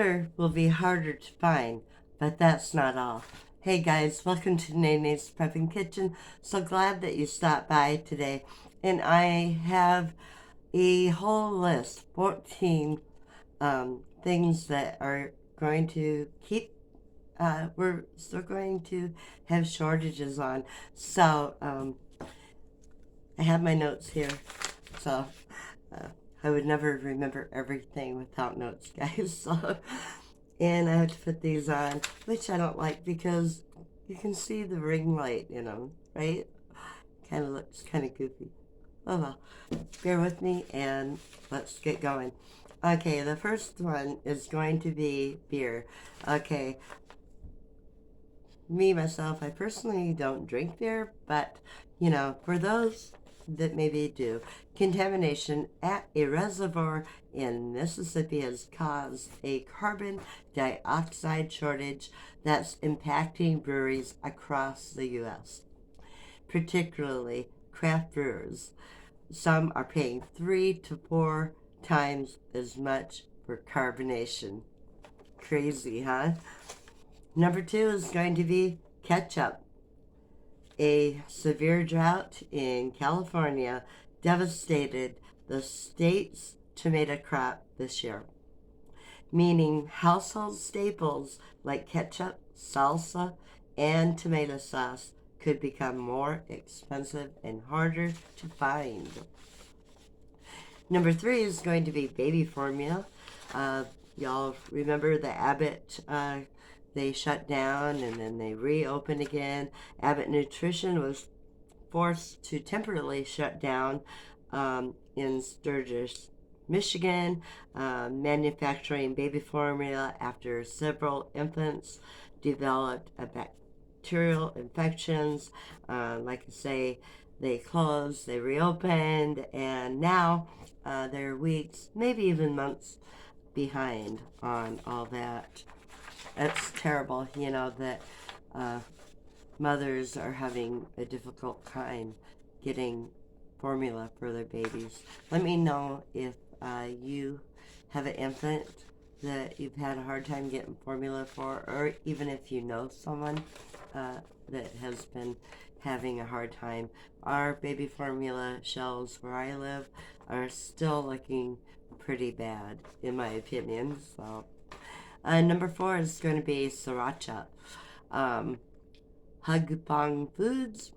butter will be harder to find, but that's not all. Hey guys, welcome to Nayna's Prepping Kitchen. So glad that you stopped by today. And I have a whole list, 14 things that are going to we're still going to have shortages on. So I have my notes here. So I would never remember everything without notes, guys. So, and I have to put these on, which I don't like because you can see the ring light in them, right? Kind of looks kind of goofy. Oh well, bear with me and let's get going. Okay, the first one is going to be beer. Okay, myself, I personally don't drink beer, but you know, for those that maybe do, contamination at a reservoir in Mississippi has caused a carbon dioxide shortage that's impacting breweries across the U.S., particularly craft brewers. Some are paying 3 to 4 times as much for carbonation. Crazy, huh? Number 2 is going to be ketchup. A severe drought in California devastated the state's tomato crop this year, meaning household staples like ketchup, salsa, and tomato sauce could become more expensive and harder to find. Number 3 is going to be baby formula. Y'all remember the Abbott, they shut down and then they reopened again. Abbott Nutrition was forced to temporarily shut down in Sturgis, Michigan, manufacturing baby formula after several infants developed bacterial infections. Like I say, they closed, they reopened, and now they're weeks, maybe even months behind on all that. It's terrible, you know, that mothers are having a difficult time getting formula for their babies. Let me know if you have an infant that you've had a hard time getting formula for, or even if you know someone that has been having a hard time. Our baby formula shelves where I live are still looking pretty bad, in my opinion. So, number 4 is going to be Sriracha. Hug Bong Foods,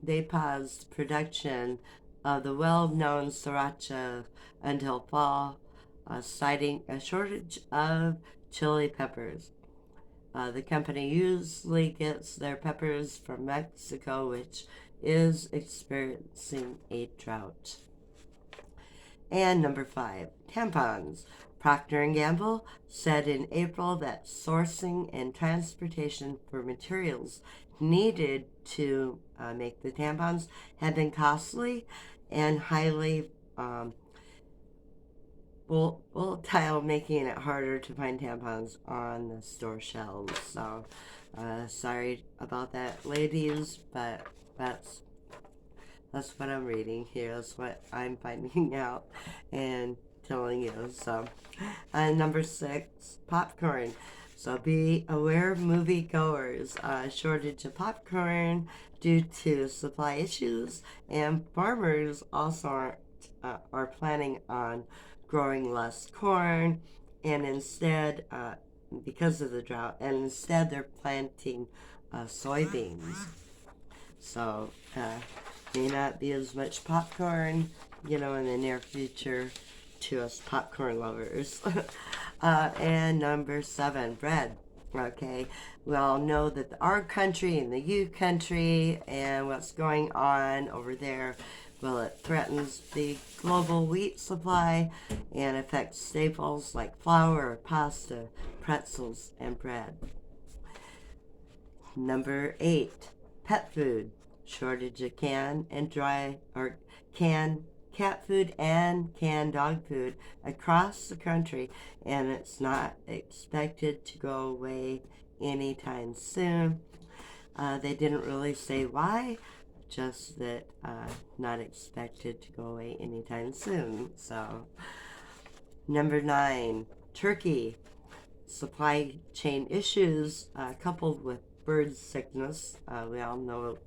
they paused production of the well-known Sriracha until fall, citing a shortage of chili peppers. The company usually gets their peppers from Mexico, which is experiencing a drought. And number 5, tampons. Procter & Gamble said in April that sourcing and transportation for materials needed to make the tampons had been costly and highly volatile, making it harder to find tampons on the store shelves. So, sorry about that, ladies, but that's what I'm reading here. That's what I'm finding out and telling you. So, number 6, popcorn. So be aware, moviegoers. Shortage of popcorn due to supply issues, and farmers also are planning on growing less corn, and instead, because of the drought, and instead they're planting soybeans. So may not be as much popcorn, you know, in the near future to us popcorn lovers. And number 7, bread. Okay, we all know that our country and the U country and what's going on over there, well, it threatens the global wheat supply and affects staples like flour, pasta, pretzels, and bread. Number 8, pet food. Shortage of canned cat food and canned dog food across the country, and it's not expected to go away anytime soon. They didn't really say why, just that not expected to go away anytime soon. So, number 9, turkey. supply chain issues coupled with bird sickness, we all know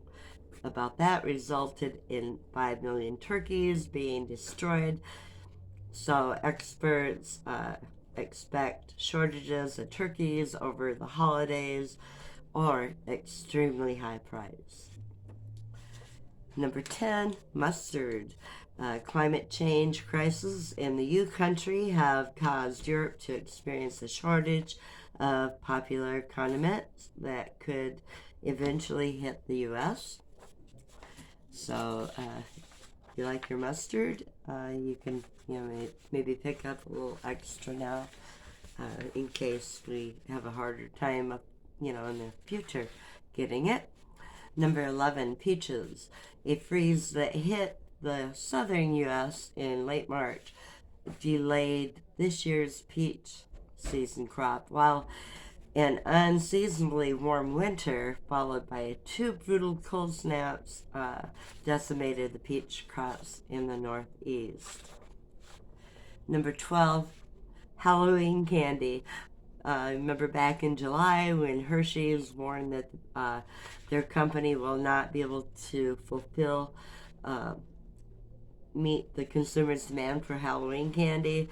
about that, resulted in 5 million turkeys being destroyed. So experts expect shortages of turkeys over the holidays or extremely high price. Number 10, mustard. Climate change crises in the U country have caused Europe to experience a shortage of popular condiments that could eventually hit the U.S. So, if you like your mustard, you can, maybe pick up a little extra now in case we have a harder time, in the future getting it. Number 11, peaches. A freeze that hit the southern U.S. in late March delayed this year's peach season crop, while an unseasonably warm winter, followed by 2 brutal cold snaps, decimated the peach crops in the Northeast. Number 12, Halloween candy. Remember back in July when Hershey's warned that their company will not be able to meet the consumer's demand for Halloween candy.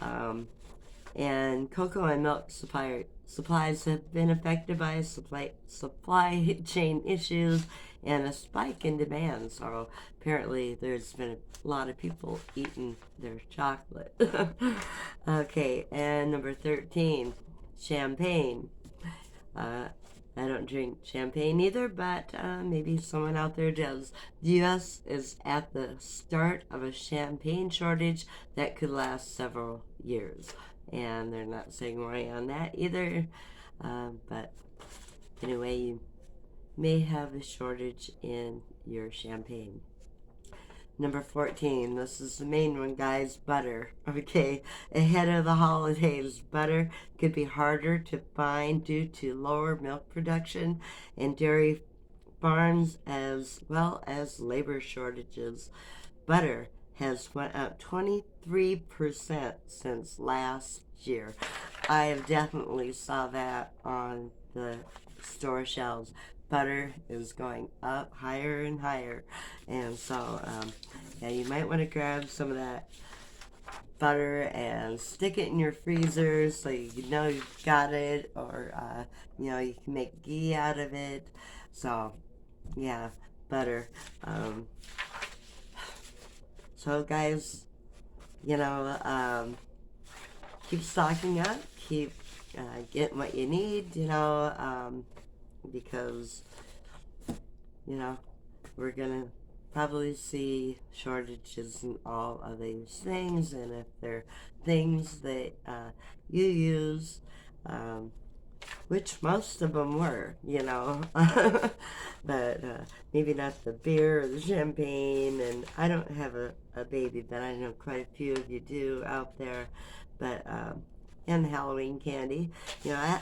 And cocoa and milk supplies have been affected by supply chain issues and a spike in demand. So apparently there's been a lot of people eating their chocolate. Okay, and number 13, champagne. I don't drink champagne either, but maybe someone out there does. The U.S. is at the start of a champagne shortage that could last several years. And they're not saying why on that either. But anyway, you may have a shortage in your champagne. Number 14, this is the main one, guys, butter. Okay, ahead of the holidays, butter could be harder to find due to lower milk production and dairy farms, as well as labor shortages. Butter has went up 23% since last year. I have definitely saw that on the store shelves. Butter is going up higher and higher, and so yeah, you might want to grab some of that butter and stick it in your freezer so you know you've got it, or you can make ghee out of it. So yeah, butter. So guys, keep stocking up, keep getting what you need, because we're gonna probably see shortages in all of these things, and if they're things that you use, which most of them were, but maybe not the beer or the champagne. And I don't have a baby, but I know quite a few of you do out there. But and the Halloween candy, I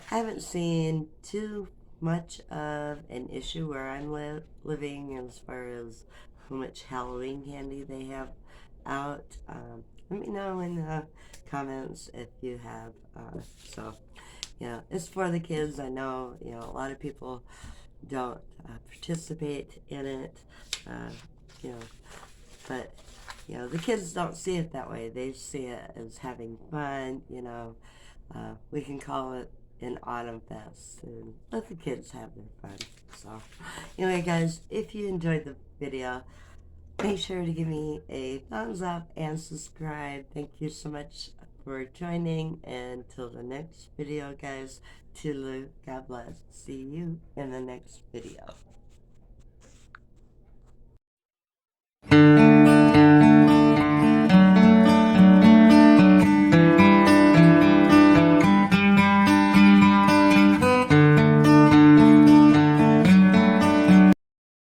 haven't seen too much of an issue where I'm living as far as how much Halloween candy they have out. Let me know in the comments if you have. So it's for the kids. I know a lot of people don't participate in it, but the kids don't see it that way. They see it as having fun. We can call it an autumn fest and let the kids have their fun. So anyway, guys, if you enjoyed the video, make sure to give me a thumbs up and subscribe. Thank you so much for joining, and till the next video, guys, toodaloo, God bless. See you in the next video.